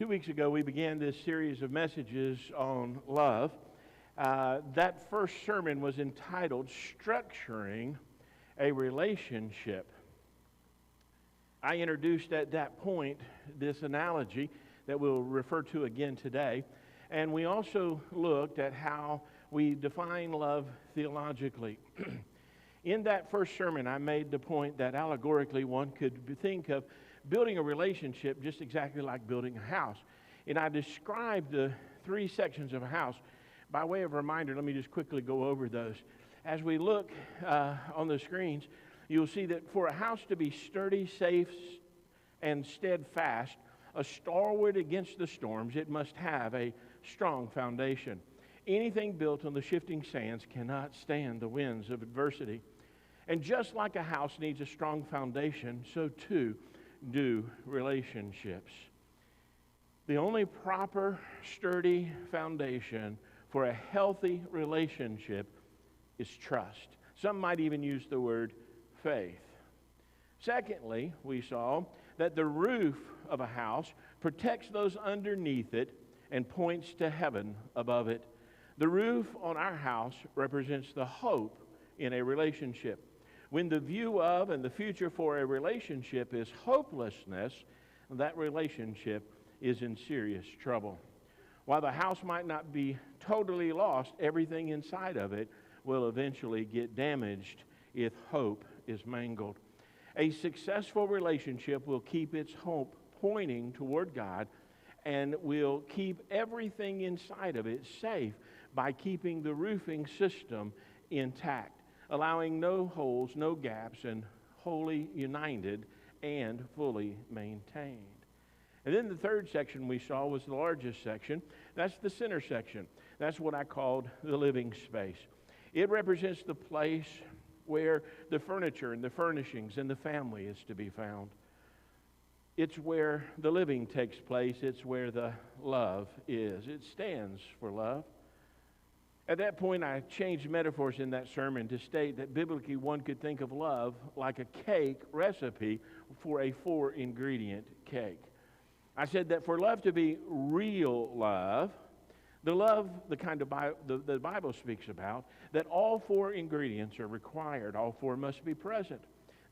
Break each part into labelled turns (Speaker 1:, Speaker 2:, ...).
Speaker 1: 2 weeks ago, we began this series of messages on love. That first sermon was entitled Structuring a Relationship. I introduced at that point this analogy that we'll refer to again today. And we also looked at how we define love theologically. In that first sermon, I made the point that allegorically one could think of building a relationship just exactly like building a house. And I described the three sections of a house. By way of reminder, let me just quickly go over those. As we look on the screens, you'll see that for a house to be sturdy, safe, and steadfast, a stalwart against the storms, it must have a strong foundation. Anything built on the shifting sands cannot stand the winds of adversity. And just like a house needs a strong foundation, so too do relationships. The only proper, sturdy foundation for a healthy relationship is trust. Some might even use the word faith. Secondly, we saw that the roof of a house protects those underneath it and points to heaven above it. The roof on our house represents the hope in a relationship. When the view of and the future for a relationship is hopelessness, that relationship is in serious trouble. While the house might not be totally lost, everything inside of it will eventually get damaged if hope is mangled. A successful relationship will keep its hope pointing toward God and will keep everything inside of it safe by keeping the roofing system intact, allowing no holes, no gaps, and wholly united and fully maintained. And then the third section we saw was the largest section. That's the center section. That's what I called the living space. It represents the place where the furniture and the furnishings and the family is to be found. It's where the living takes place. It's where the love is. It stands for love. At that point, I changed metaphors in that sermon to state that biblically one could think of love like a cake recipe for a 4-ingredient cake. I said that for love to be real love, the love, the kind of the Bible speaks about, that all 4 ingredients are required. All 4 must be present.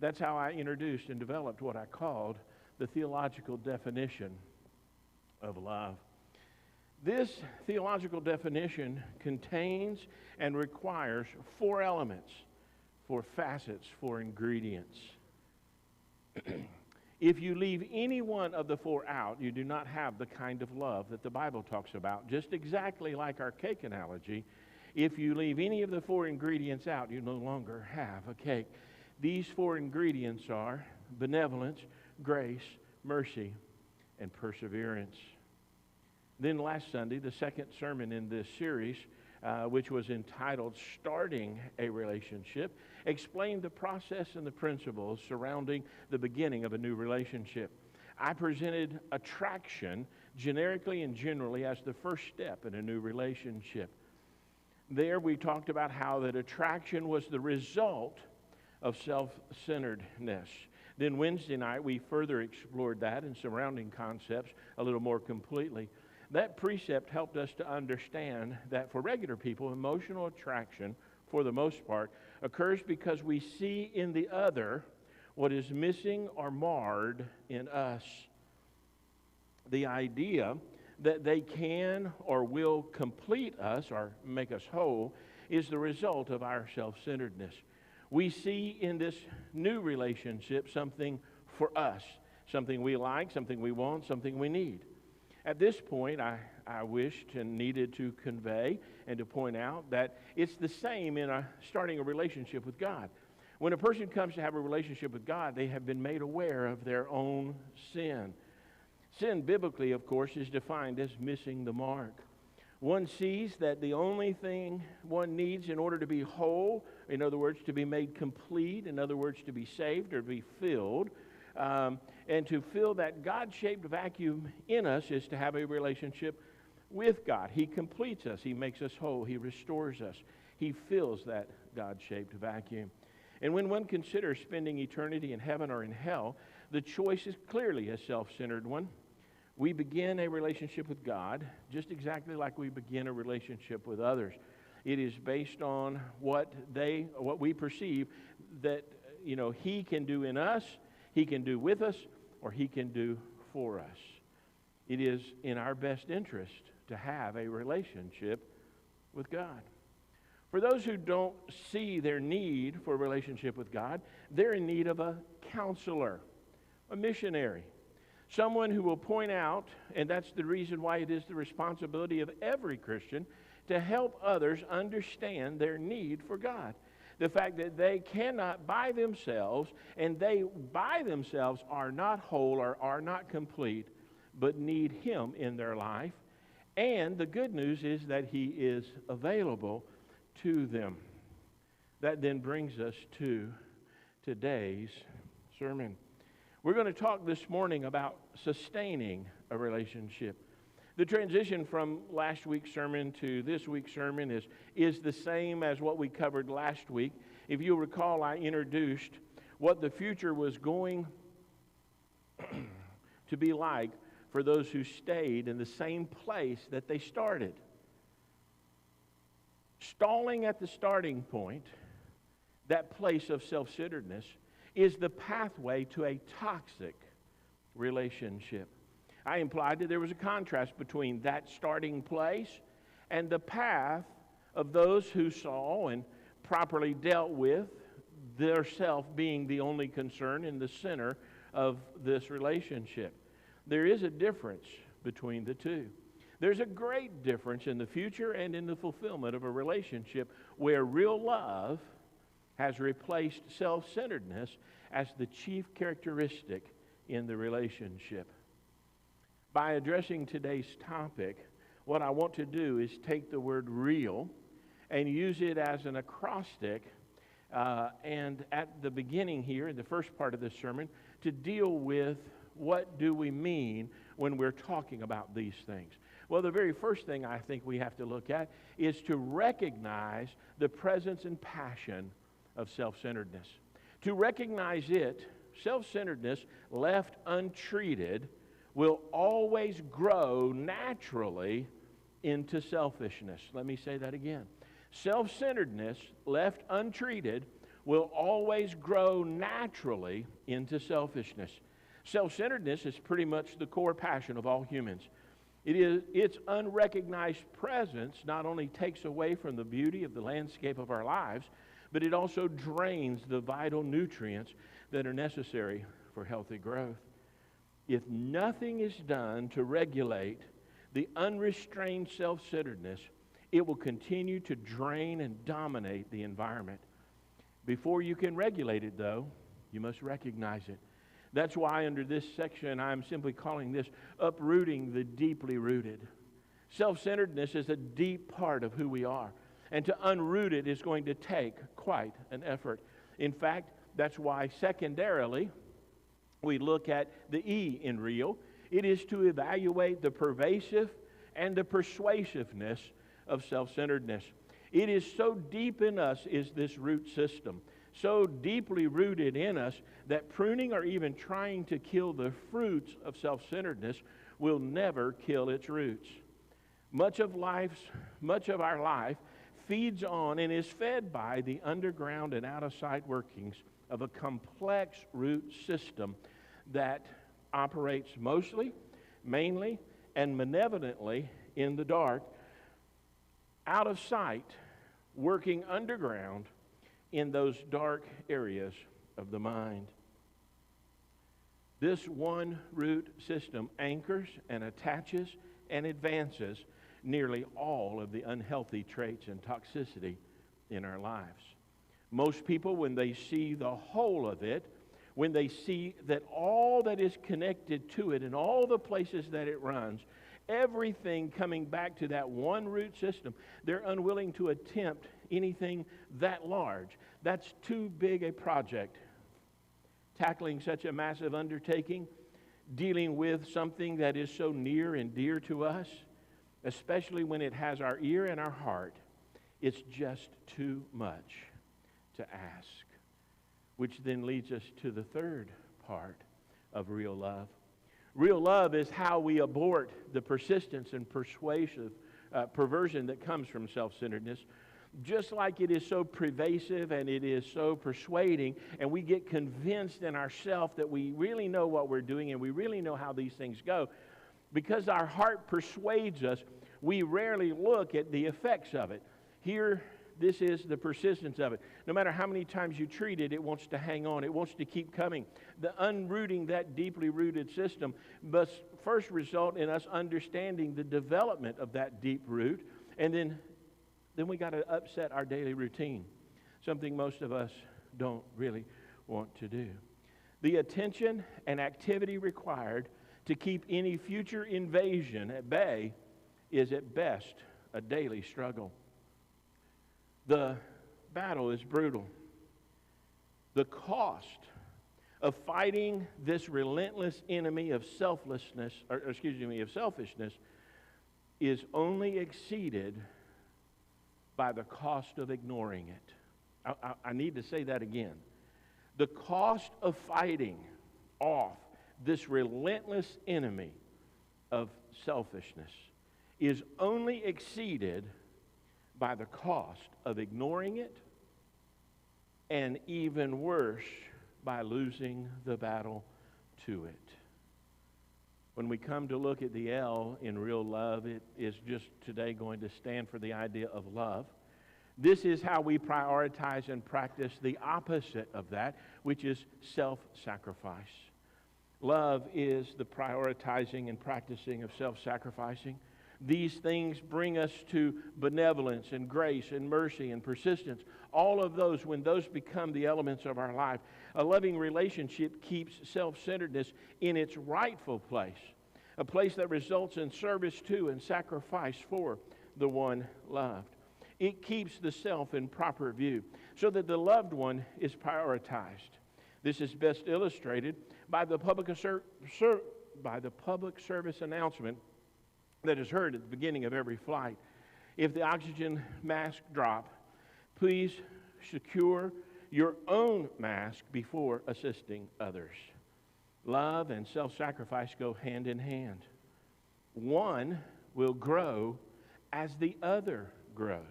Speaker 1: That's how I introduced and developed what I called the theological definition of love. This theological definition contains and requires 4 elements, 4 facets, 4 ingredients. If you leave any one of the 4 out, you do not have the kind of love that the Bible talks about. Just exactly like our cake analogy, if you leave any of the 4 ingredients out, you no longer have a cake. These 4 ingredients are benevolence, grace, mercy, and perseverance. Then last Sunday, the second sermon in this series, which was entitled Starting a Relationship, explained the process and the principles surrounding the beginning of a new relationship. I presented attraction generically and generally as the first step in a new relationship. There we talked about how that attraction was the result of self-centeredness. Then Wednesday night, we further explored that and surrounding concepts a little more completely. That precept helped us to understand that for regular people, emotional attraction, for the most part, occurs because we see in the other what is missing or marred in us. The idea that they can or will complete us or make us whole is the result of our self-centeredness. We see in this new relationship something for us, something we like, something we want, something we need. At this point, I wished and needed to convey and to point out that it's the same in starting a relationship with God. When a person comes to have a relationship with God, they have been made aware of their own sin. Sin, biblically, of course, is defined as missing the mark. One sees that the only thing one needs in order to be whole, in other words, to be made complete, in other words, to be saved or be filled, and to fill that God-shaped vacuum in us is to have a relationship with God. He completes us. He makes us whole. He restores us. He fills that God-shaped vacuum. And when one considers spending eternity in heaven or in hell, the choice is clearly a self-centered one. We begin a relationship with God just exactly like we begin a relationship with others. It is based on what we perceive that, He can do in us, He can do with us, or He can do for us. It is in our best interest to have a relationship with God. For those who don't see their need for a relationship with God, they're in need of a counselor, a missionary, someone who will point out, and that's the reason why it is the responsibility of every Christian to help others understand their need for God. The fact that they cannot by themselves, and they by themselves are not whole or are not complete, but need Him in their life. And the good news is that He is available to them. That then brings us to today's sermon. We're going to talk this morning about sustaining a relationship. The transition from last week's sermon to this week's sermon is the same as what we covered last week. If you'll recall, I introduced what the future was going to be like for those who stayed in the same place that they started. Stalling at the starting point, that place of self-centeredness, is the pathway to a toxic relationship. I implied that there was a contrast between that starting place and the path of those who saw and properly dealt with their self being the only concern in the center of this relationship. There is a difference between the two. There's a great difference in the future and in the fulfillment of a relationship where real love has replaced self-centeredness as the chief characteristic in the relationship. By addressing today's topic, what I want to do is take the word real and use it as an acrostic, and at the beginning here, in the first part of this sermon, to deal with what do we mean when we're talking about these things. Well, the very first thing I think we have to look at is to recognize the presence and passion of self-centeredness. To recognize it, self-centeredness left untreated will always grow naturally into selfishness. Let me say that again. Self-centeredness left untreated will always grow naturally into selfishness. Self-centeredness is pretty much the core passion of all humans. Its unrecognized presence not only takes away from the beauty of the landscape of our lives, but it also drains the vital nutrients that are necessary for healthy growth. If nothing is done to regulate the unrestrained self-centeredness, it will continue to drain and dominate the environment. Before you can regulate it, though, you must recognize it. That's why under this section, I'm simply calling this uprooting the deeply rooted. Self-centeredness is a deep part of who we are. And to unroot it is going to take quite an effort. In fact, that's why secondarily, we look at the E in real. It is to evaluate the pervasive and the persuasiveness of self-centeredness. It is so deep in us is this root system, so deeply rooted in us that pruning or even trying to kill the fruits of self-centeredness will never kill its roots. Much of our life feeds on and is fed by the underground and out-of-sight workings of a complex root system that operates mostly, mainly, and benevolently in the dark, out of sight, working underground in those dark areas of the mind. This one root system anchors and attaches and advances nearly all of the unhealthy traits and toxicity in our lives. Most people, when they see the whole of it, when they see that all that is connected to it and all the places that it runs, everything coming back to that one root system, they're unwilling to attempt anything that large. That's too big a project. Tackling such a massive undertaking, dealing with something that is so near and dear to us, especially when it has our ear and our heart, it's just too much to ask. Which then leads us to the third part of real love. Real love is how we abort the persistence and perversion that comes from self-centeredness. Just like it is so pervasive and it is so persuading, and we get convinced in ourselves that we really know what we're doing and we really know how these things go, because our heart persuades us, we rarely look at the effects of it. Here, this is the persistence of it. No matter how many times you treat it, it wants to hang on. It wants to keep coming. The unrooting that deeply rooted system must first result in us understanding the development of that deep root, and then we got to upset our daily routine, something most of us don't really want to do. The attention and activity required to keep any future invasion at bay is at best a daily struggle. The battle is brutal. The cost of fighting this relentless enemy of selfishness is only exceeded by the cost of ignoring it. I need to say that again. The cost of fighting off this relentless enemy of selfishness is only exceeded by the cost of ignoring it, and even worse, by losing the battle to it. When we come to look at the L in real love, it is just today going to stand for the idea of love. This is how we prioritize and practice the opposite of that, which is self-sacrifice. Love is the prioritizing and practicing of self-sacrificing. These things bring us to benevolence and grace and mercy and persistence. All of those, when those become the elements of our life, a loving relationship keeps self-centeredness in its rightful place, a place that results in service to and sacrifice for the one loved. It keeps the self in proper view so that the loved one is prioritized. This is best illustrated by the public service announcement that is heard at the beginning of every flight. If the oxygen mask drop, please secure your own mask before assisting others. Love and self-sacrifice go hand in hand. One will grow as the other grows.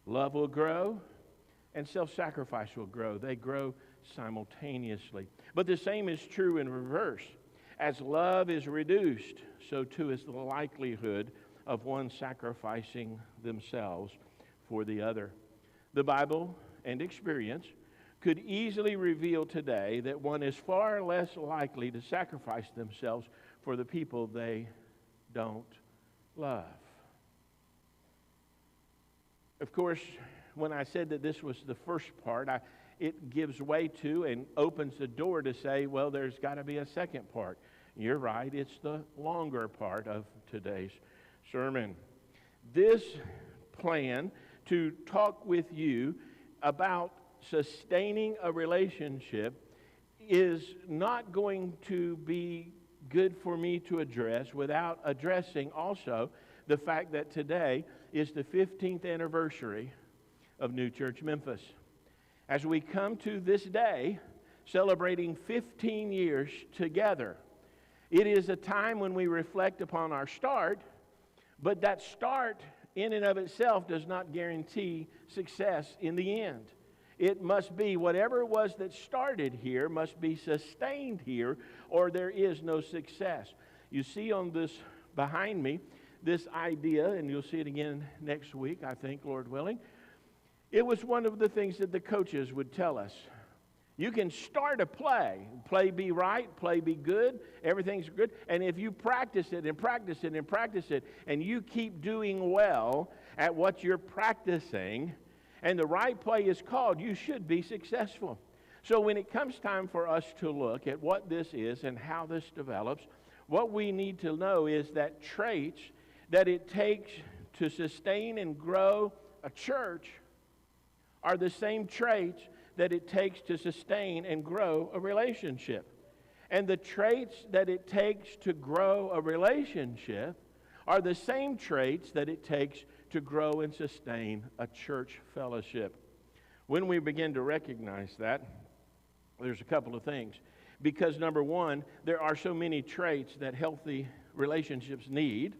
Speaker 1: Love will grow and self-sacrifice will grow. They grow simultaneously. But the same is true in reverse. As love is reduced, so too is the likelihood of one sacrificing themselves for the other. The Bible and experience could easily reveal today that one is far less likely to sacrifice themselves for the people they don't love. Of course, when I said that this was the first part, it gives way to and opens the door to say, well, there's got to be a second part. You're right, it's the longer part of today's sermon. This plan to talk with you about sustaining a relationship is not going to be good for me to address without addressing also the fact that today is the 15th anniversary of New Church Memphis. As we come to this day, celebrating 15 years together, it is a time when we reflect upon our start, but that start in and of itself does not guarantee success in the end. It must be whatever it was that started here must be sustained here, or there is no success. You see on this behind me, this idea, and you'll see it again next week, I think, Lord willing. It was one of the things that the coaches would tell us. You can start a play. Play be right, play be good, everything's good. And if you practice it and practice it and practice it, and you keep doing well at what you're practicing, and the right play is called, you should be successful. So when it comes time for us to look at what this is and how this develops, what we need to know is that traits that it takes to sustain and grow a church are the same traits that it takes to sustain and grow a relationship. And the traits that it takes to grow a relationship are the same traits that it takes to grow and sustain a church fellowship. When we begin to recognize that, there's a couple of things. Because number one, there are so many traits that healthy relationships need.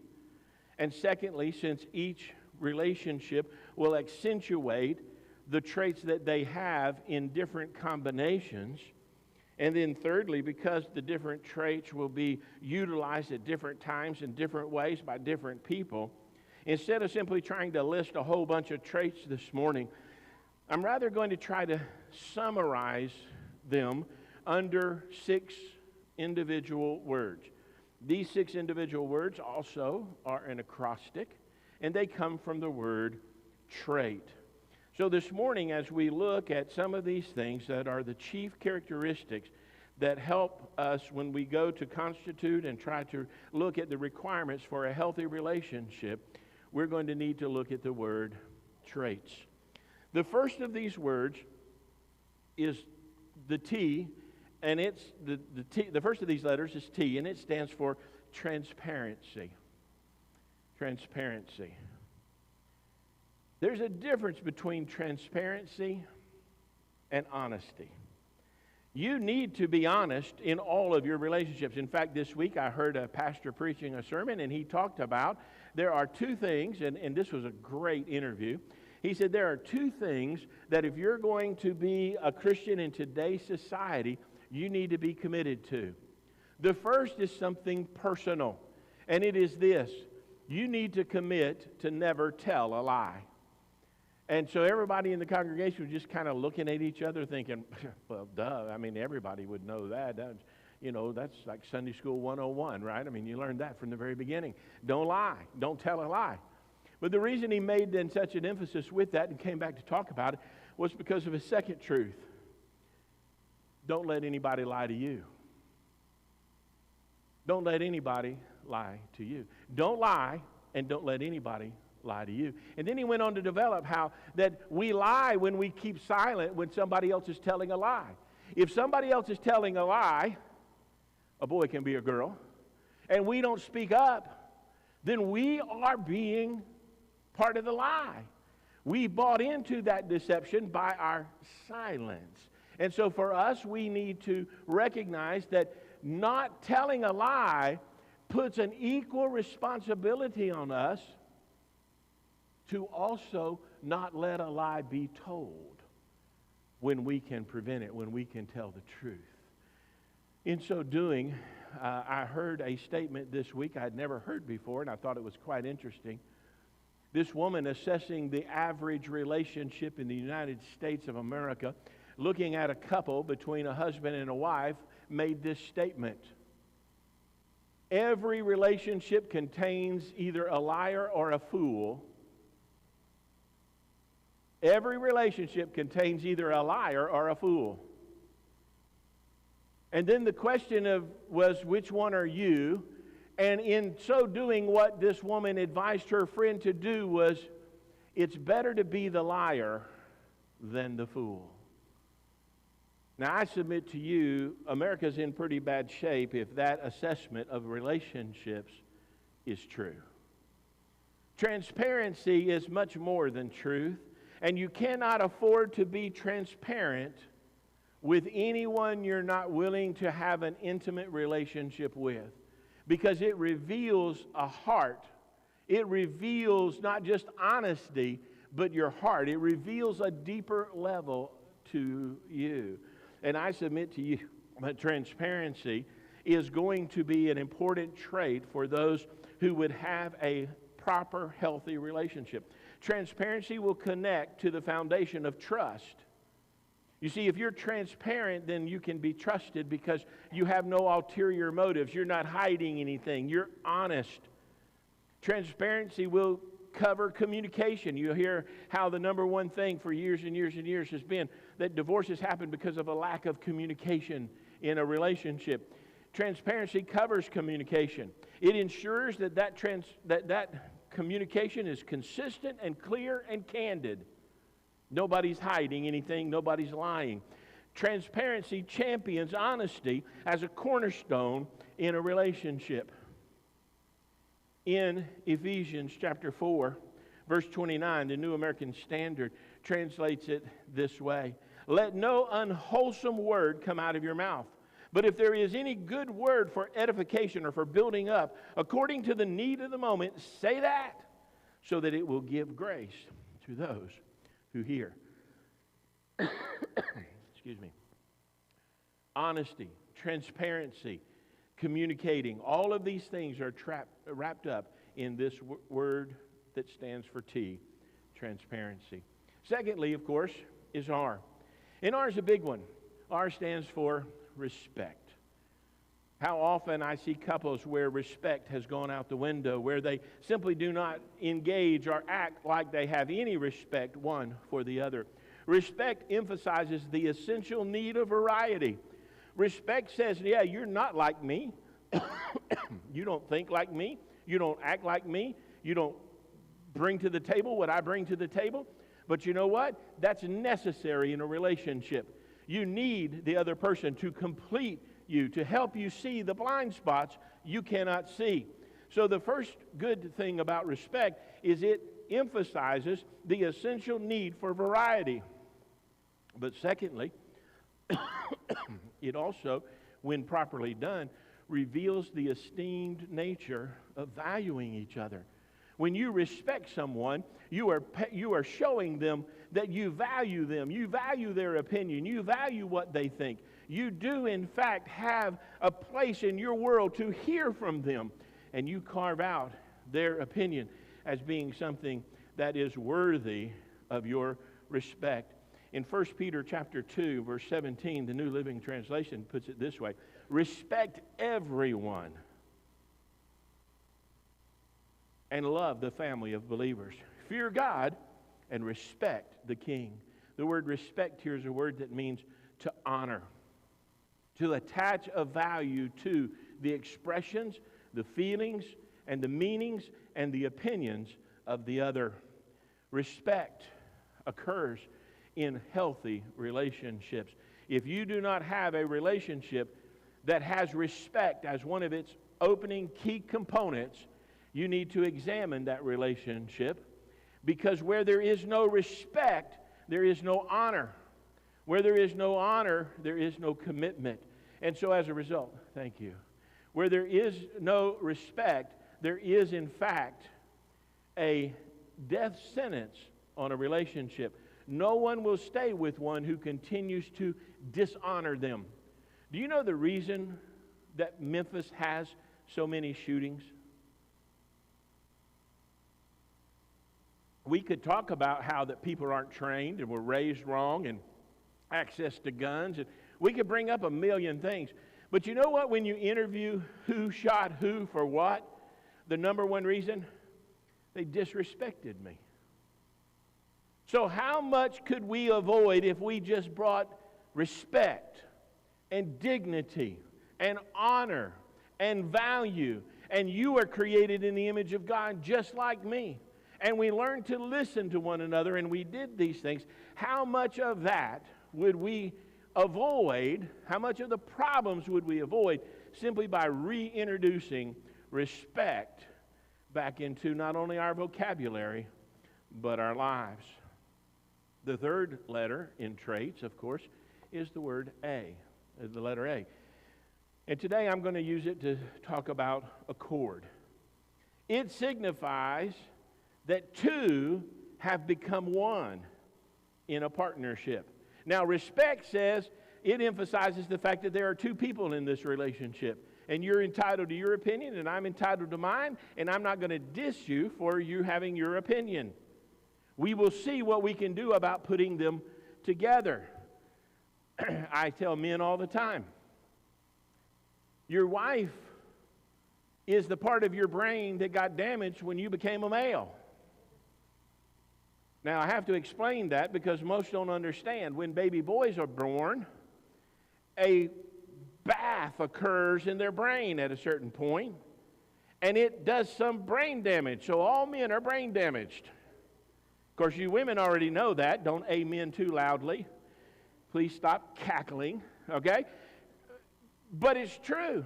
Speaker 1: And secondly, since each relationship will accentuate the traits that they have in different combinations. And then thirdly, because the different traits will be utilized at different times in different ways by different people, instead of simply trying to list a whole bunch of traits this morning, I'm rather going to try to summarize them under 6 individual words. These 6 individual words also are an acrostic, and they come from the word trait. So this morning, as we look at some of these things that are the chief characteristics that help us when we go to constitute and try to look at the requirements for a healthy relationship, we're going to need to look at the word traits. The first of these words is the T, and it's the first of these letters is T, and it stands for transparency. Transparency. There's a difference between transparency and honesty. You need to be honest in all of your relationships. In fact, this week I heard a pastor preaching a sermon, and he talked about there are 2 things, and this was a great interview. He said there are 2 things that if you're going to be a Christian in today's society, you need to be committed to. The first is something personal, and it is this: you need to commit to never tell a lie. And so everybody in the congregation was just kind of looking at each other thinking, well, duh, I mean, everybody would know that. That's like Sunday School 101, right? I mean, you learned that from the very beginning. Don't lie. Don't tell a lie. But the reason he made then such an emphasis with that and came back to talk about it was because of his second truth. Don't let anybody lie to you. Don't let anybody lie to you. Don't lie, and don't let anybody lie to you. And then he went on to develop how that we lie when we keep silent when somebody else is telling a lie. If somebody else is telling a lie, a boy can be a girl, and we don't speak up, then we are being part of the lie. We bought into that deception by our silence. And so for us, we need to recognize that not telling a lie puts an equal responsibility on us to also not let a lie be told when we can prevent it, when we can tell the truth. In so doing, I heard a statement this week I had never heard before, and I thought it was quite interesting. This woman assessing the average relationship in the United States of America, looking at a couple between a husband and a wife, made this statement: every relationship contains either a liar or a fool. Every relationship contains either a liar or a fool. And then the question was, which one are you? And in so doing, what this woman advised her friend to do was, it's better to be the liar than the fool. Now, I submit to you, America's in pretty bad shape if that assessment of relationships is true. Transparency is much more than truth. And you cannot afford to be transparent with anyone you're not willing to have an intimate relationship with, because it reveals a heart. It reveals not just honesty, but your heart. It reveals a deeper level to you. And I submit to you that transparency is going to be an important trait for those who would have a proper, healthy relationship. Transparency will connect to the foundation of trust. You see, if you're transparent, then you can be trusted because you have no ulterior motives. You're not hiding anything. You're honest. Transparency will cover communication. You hear how the number one thing for years and years and years has been that divorces happen because of a lack of communication in a relationship. Transparency covers communication. It ensures that communication is consistent and clear and candid. Nobody's hiding anything. Nobody's lying. Transparency champions honesty as a cornerstone in a relationship. In Ephesians chapter 4, verse 29, the New American Standard translates it this way: let no unwholesome word come out of your mouth, But if there is any good word for edification or for building up, according to the need of the moment, say that, so that it will give grace to those who hear. Excuse me. Honesty, transparency, communicating, all of these things are wrapped up in this word that stands for T, transparency. Secondly, of course, is R. And R is a big one. R stands for respect. How often I see couples where respect has gone out the window, where they simply do not engage or act like they have any respect one for the other. Respect emphasizes the essential need of variety. Respect says, yeah, you're not like me. You don't think like me. You don't act like me. You don't bring to the table what I bring to the table. But you know what? That's necessary in a relationship. You need the other person to complete you, to help you see the blind spots you cannot see. So the first good thing about respect is it emphasizes the essential need for variety. But secondly, it also, when properly done, reveals the esteemed nature of valuing each other. When you respect someone, you are showing them that you value them. You value their opinion. You value what they think. You do, in fact, have a place in your world to hear from them. And you carve out their opinion as being something that is worthy of your respect. In 1 Peter chapter 2, verse 17, the New Living Translation puts it this way: respect everyone and love the family of believers. Fear God and respect the king. The word respect here is a word that means to honor, to attach a value to the expressions, the feelings, and the meanings and the opinions of the other. Respect occurs in healthy relationships. If you do not have a relationship that has respect as one of its opening key components, you need to examine that relationship, because where there is no respect, there is no honor. Where there is no honor, there is no commitment. And so as a result, thank you, where there is no respect, there is in fact a death sentence on a relationship. No one will stay with one who continues to dishonor them. Do you know the reason that Memphis has so many shootings? We could talk about how that people aren't trained and were raised wrong and access to guns. And we could bring up a million things. But you know what? When you interview who shot who for what, the number one reason? They disrespected me. So how much could we avoid if we just brought respect and dignity and honor and value? And you are created in the image of God just like me. And we learned to listen to one another, and we did these things. How much of that would we avoid? How much of the problems would we avoid simply by reintroducing respect back into not only our vocabulary, but our lives? The third letter in traits, of course, is the word A, the letter A. And today I'm going to use it to talk about accord. It signifies that two have become one in a partnership. Now, respect says, it emphasizes the fact that there are two people in this relationship. And you're entitled to your opinion, and I'm entitled to mine, and I'm not going to diss you for you having your opinion. We will see what we can do about putting them together. I tell men all the time, your wife is the part of your brain that got damaged when you became a male. Now, I have to explain that because most don't understand. When baby boys are born, a bath occurs in their brain at a certain point, and it does some brain damage. So all men are brain damaged. Of course, you women already know that. Don't amen too loudly. Please stop cackling, okay? But it's true.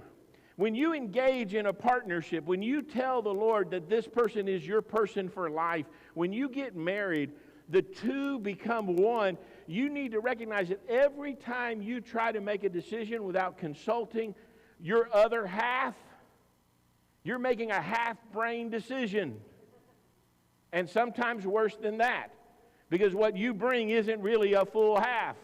Speaker 1: When you engage in a partnership, when you tell the Lord that this person is your person for life, when you get married, the two become one. you need to recognize that every time you try to make a decision without consulting your other half, you're making a half-brain decision. And sometimes worse than that, because what you bring isn't really a full half.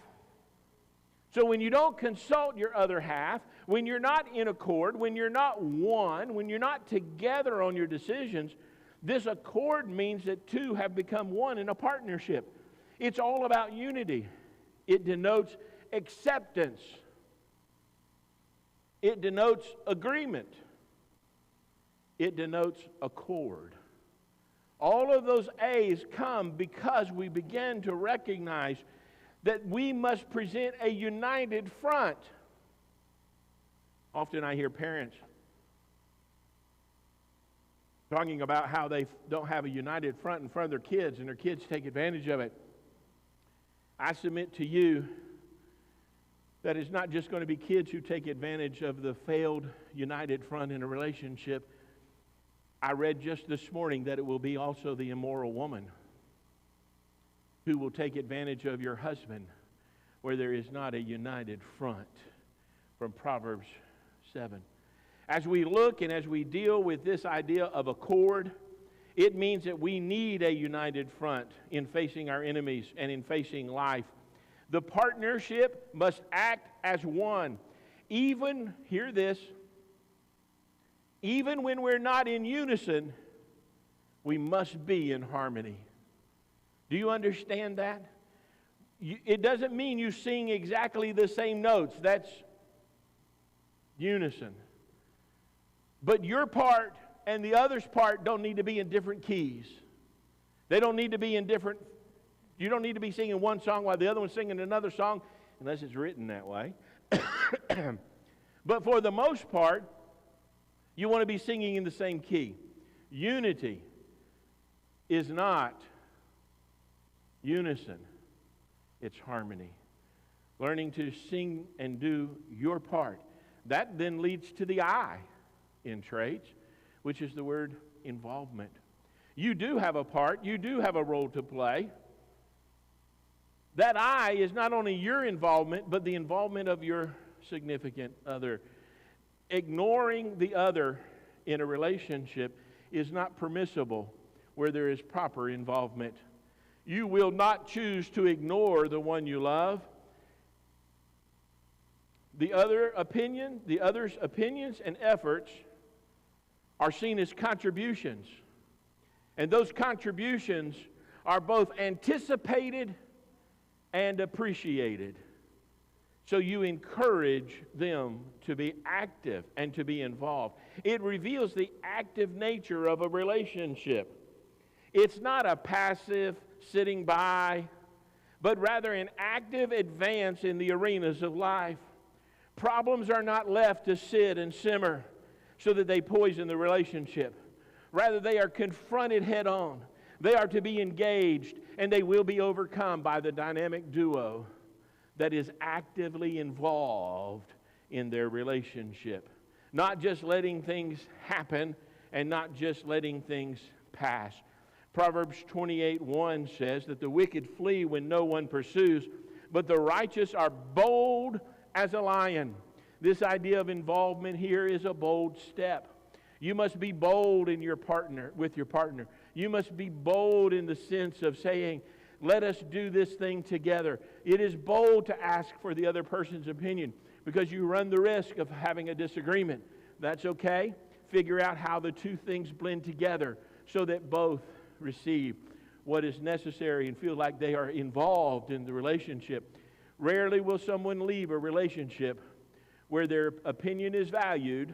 Speaker 1: So when you don't consult your other half, when you're not in accord, when you're not one, when you're not together on your decisions, this accord means that two have become one in a partnership. It's all about unity. It denotes acceptance. It denotes agreement. It denotes accord. All of those A's come because we begin to recognize that we must present a united front. Often I hear parents talking about how they don't have a united front in front of their kids, and their kids take advantage of it. I submit to you that it's not just going to be kids who take advantage of the failed united front in a relationship. I read just this morning that it will be also the immoral woman who will take advantage of your husband where there is not a united front, from Proverbs 7. As we look and as we deal with this idea of accord, it means that we need a united front in facing our enemies and in facing life. The partnership must act as one. Even, hear this, even when we're not in unison, we must be in harmony. Do you understand that? It doesn't mean you sing exactly the same notes. That's unison. But your part and the other's part don't need to be in different keys. They don't need to be in different... You don't need to be singing one song while the other one's singing another song, unless it's written that way. But for the most part, you want to be singing in the same key. Unity is not unison. It's harmony. Learning to sing and do your part. That then leads to the I in traits, which is the word involvement. You do have a part. You do have a role to play. That I is not only your involvement, but the involvement of your significant other. Ignoring the other in a relationship is not permissible where there is proper involvement. You will not choose to ignore the one you love. The other's opinions and efforts are seen as contributions. And those contributions are both anticipated and appreciated. So you encourage them to be active and to be involved. It reveals the active nature of a relationship. It's not a passive sitting by, but rather an active advance in the arenas of life. Problems are not left to sit and simmer so that they poison the relationship. Rather, they are confronted head on. They are to be engaged, and they will be overcome by the dynamic duo that is actively involved in their relationship. Not just letting things happen and not just letting things pass. Proverbs 28:1 says that the wicked flee when no one pursues, but the righteous are bold as a lion. This idea of involvement here is a bold step. You must be bold in with your partner. You must be bold in the sense of saying, let us do this thing together. It is bold to ask for the other person's opinion because you run the risk of having a disagreement. That's okay. Figure out how the two things blend together so that both receive what is necessary and feel like they are involved in the relationship. Rarely will someone leave a relationship where their opinion is valued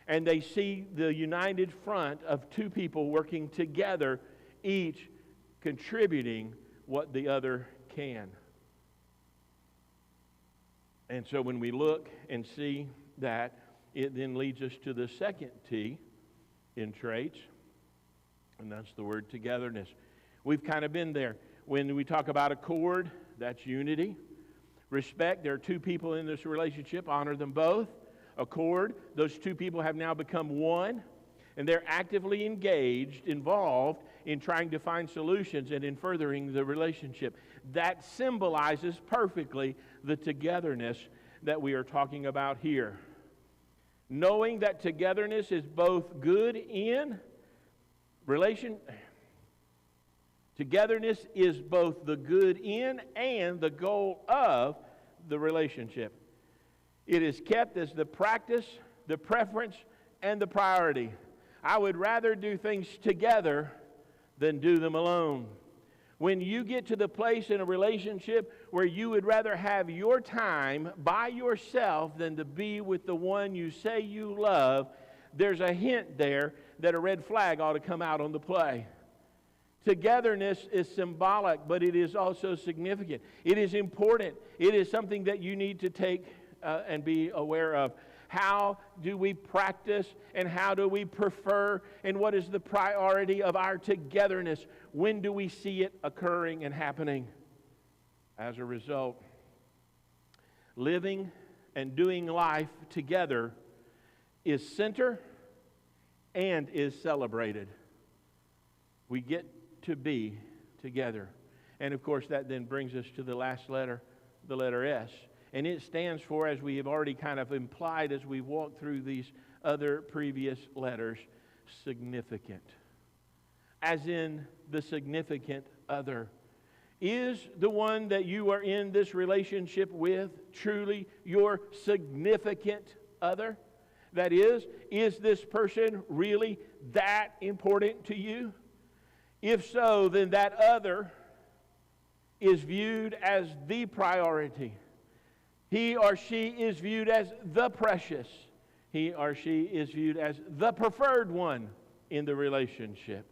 Speaker 1: and they see the united front of two people working together, each contributing what the other can. And so when we look and see that, it then leads us to the second T in traits, and that's the word togetherness. We've kind of been there. When we talk about accord, that's unity. Respect, there are two people in this relationship, honor them both. Accord, those two people have now become one. And they're actively involved in trying to find solutions and in furthering the relationship. That symbolizes perfectly the togetherness that we are talking about here. Knowing that togetherness is both good in togetherness is both the good in and the goal of the relationship. It is kept as the practice, the preference, and the priority. I would rather do things together than do them alone. When you get to the place in a relationship where you would rather have your time by yourself than to be with the one you say you love, there's a hint there that a red flag ought to come out on the play. Togetherness is symbolic, but it is also significant. It is important. It is something that you need to take and be aware of. How do we practice and how do we prefer and what is the priority of our togetherness? When do we see it occurring and happening? As a result, living and doing life together is center and is celebrated. We get to be together. And of course that then brings us to the last letter, the letter S. And it stands for, as we have already kind of implied as we walk through these other previous letters, significant. As in the significant other. Is the one that you are in this relationship with truly your significant other? That is this person really that important to you? If so, then that other is viewed as the priority. He or she is viewed as the precious. He or she is viewed as the preferred one in the relationship.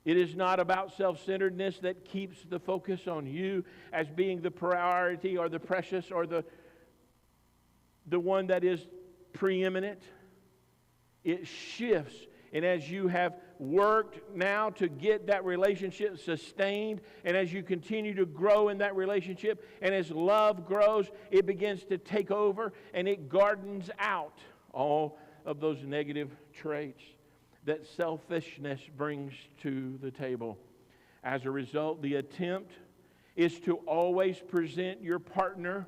Speaker 1: It is not about self-centeredness that keeps the focus on you as being the priority or the precious or the one that is preeminent. It shifts. And as you have worked now to get that relationship sustained, and as you continue to grow in that relationship, and as love grows, it begins to take over and it gardens out all of those negative traits that selfishness brings to the table. As a result, the attempt is to always present your partner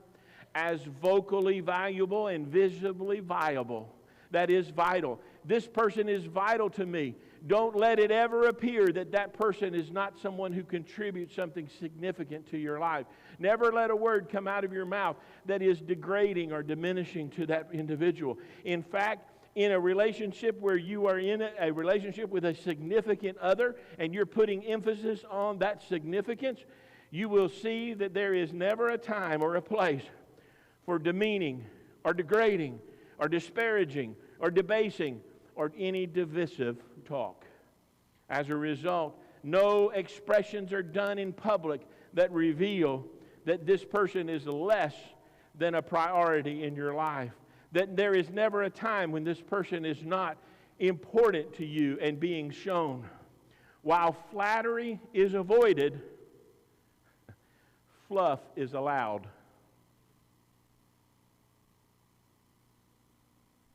Speaker 1: as vocally valuable and visibly viable. That is vital. This person is vital to me. Don't let it ever appear that that person is not someone who contributes something significant to your life. Never let a word come out of your mouth that is degrading or diminishing to that individual. In fact, in a relationship where you are in a relationship with a significant other and you're putting emphasis on that significance, you will see that there is never a time or a place for demeaning or degrading or disparaging or debasing or any divisive talk. As a result, no expressions are done in public that reveal that this person is less than a priority in your life. That there is never a time when this person is not important to you and being shown. While flattery is avoided, fluff is allowed.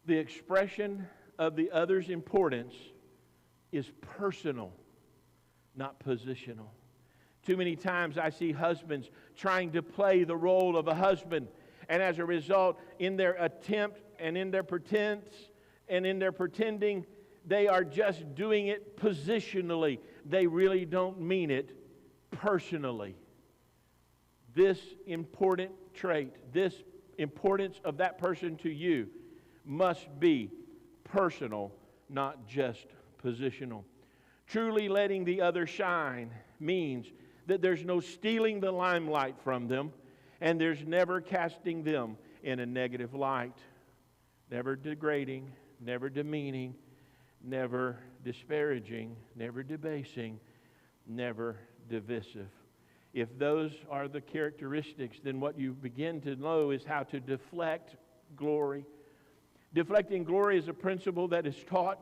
Speaker 1: The expression of the other's importance is personal, not positional. Too many times I see husbands trying to play the role of a husband, and as a result, in their attempt and in their pretense and in their pretending, they are just doing it positionally. They really don't mean it personally. This important trait, this importance of that person to you must be personal, not just positional. Truly letting the other shine means that there's no stealing the limelight from them, and there's never casting them in a negative light. Never degrading, never demeaning, never disparaging, never debasing, never divisive. If those are the characteristics, then what you begin to know is how to deflect glory. Deflecting glory is a principle that is taught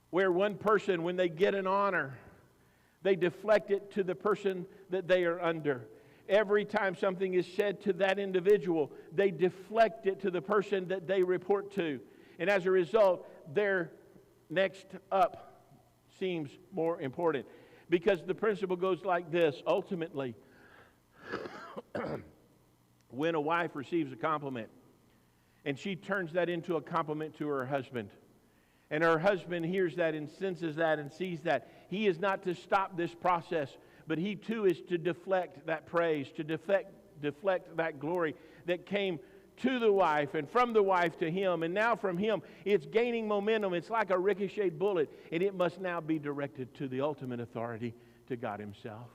Speaker 1: where one person, when they get an honor, they deflect it to the person that they are under. Every time something is said to that individual, they deflect it to the person that they report to. And as a result, their next up seems more important, because the principle goes like this. Ultimately, when a wife receives a compliment and she turns that into a compliment to her husband, and her husband hears that and senses that and sees that, he is not to stop this process, but he too is to deflect that praise, to deflect that glory that came to the wife and from the wife to him, and now from him it's gaining momentum. It's like a ricocheted bullet, and it must now be directed to the ultimate authority, to God himself.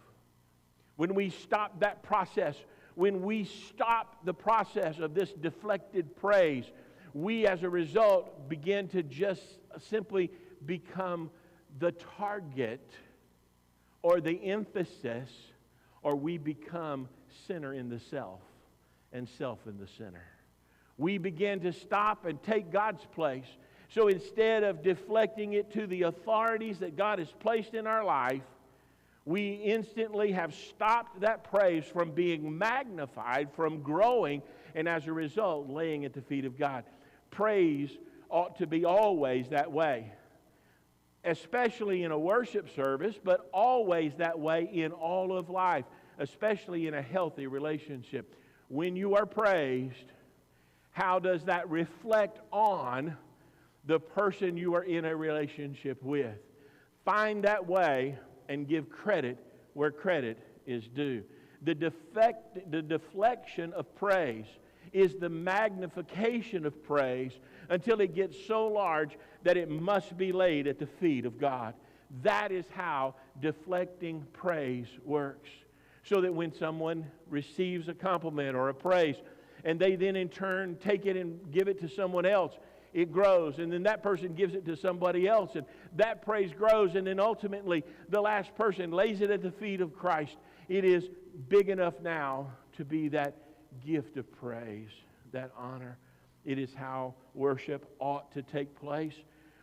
Speaker 1: When we stop that process, when we stop the process of this deflected praise, we as a result begin to just simply become the target or the emphasis, or we become center in the self and self in the center. We begin to stop and take God's place. So instead of deflecting it to the authorities that God has placed in our life, we instantly have stopped that praise from being magnified, from growing, and as a result, laying at the feet of God. Praise ought to be always that way, especially in a worship service, but always that way in all of life, especially in a healthy relationship. When you are praised, how does that reflect on the person you are in a relationship with? Find that way and give credit where credit is due. The deflection of praise is the magnification of praise until it gets so large that it must be laid at the feet of God. That is how deflecting praise works. So that when someone receives a compliment or a praise, and they then in turn take it and give it to someone else, it grows, and then that person gives it to somebody else, and that praise grows, and then ultimately the last person lays it at the feet of Christ. It is big enough now to be that gift of praise, that honor. It is how worship ought to take place.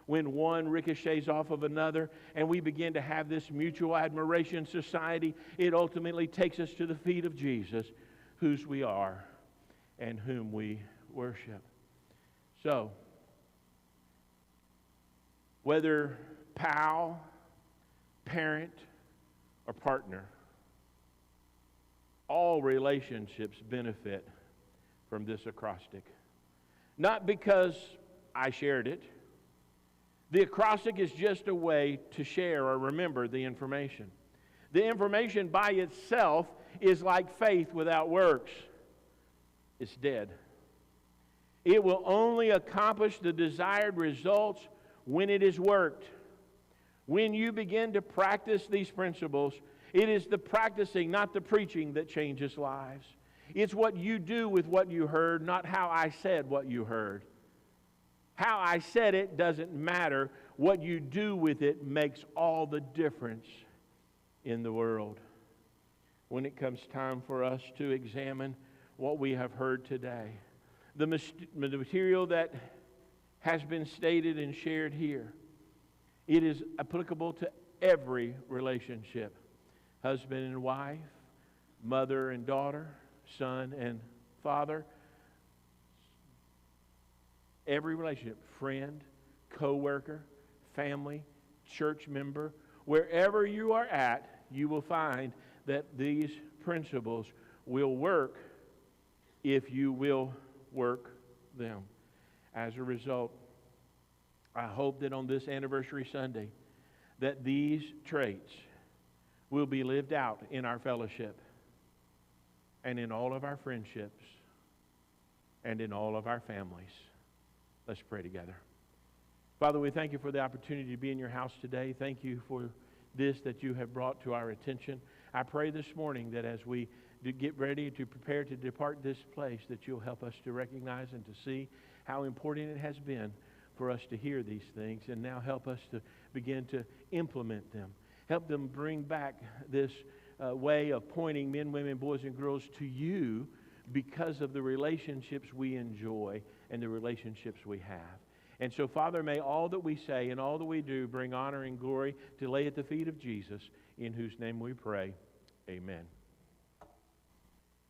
Speaker 1: When one ricochets off of another and we begin to have this mutual admiration society, it ultimately takes us to the feet of Jesus, whose we are and whom we worship. So, whether pal, parent, or partner, all relationships benefit from this acrostic. Not because I shared it. The acrostic is just a way to share or remember the information. The information by itself is like faith without works. It's dead. It will only accomplish the desired results when it is worked. When you begin to practice these principles, it is the practicing, not the preaching, that changes lives. It's what you do with what you heard, not how I said what you heard. How I said it doesn't matter. What you do with it makes all the difference in the world. When it comes time for us to examine what we have heard today, the material that has been stated and shared here, it is applicable to every relationship. Husband and wife, mother and daughter, son and father. Every relationship, friend, co-worker, family, church member, wherever you are at, you will find that these principles will work if you will work them. As a result, I hope that on this anniversary Sunday, that these traits will be lived out in our fellowship and in all of our friendships and in all of our families. Let's pray together. Father, we thank you for the opportunity to be in your house today. Thank you for this that you have brought to our attention. I pray this morning that as we get ready to prepare to depart this place, that you'll help us to recognize and to see how important it has been for us to hear these things, and now help us to begin to implement them. Help them bring back this way of pointing men, women, boys, and girls to you because of the relationships we enjoy and the relationships we have. And so, Father, may all that we say and all that we do bring honor and glory to lay at the feet of Jesus, in whose name we pray. Amen.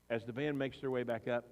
Speaker 1: As the band makes their way back up,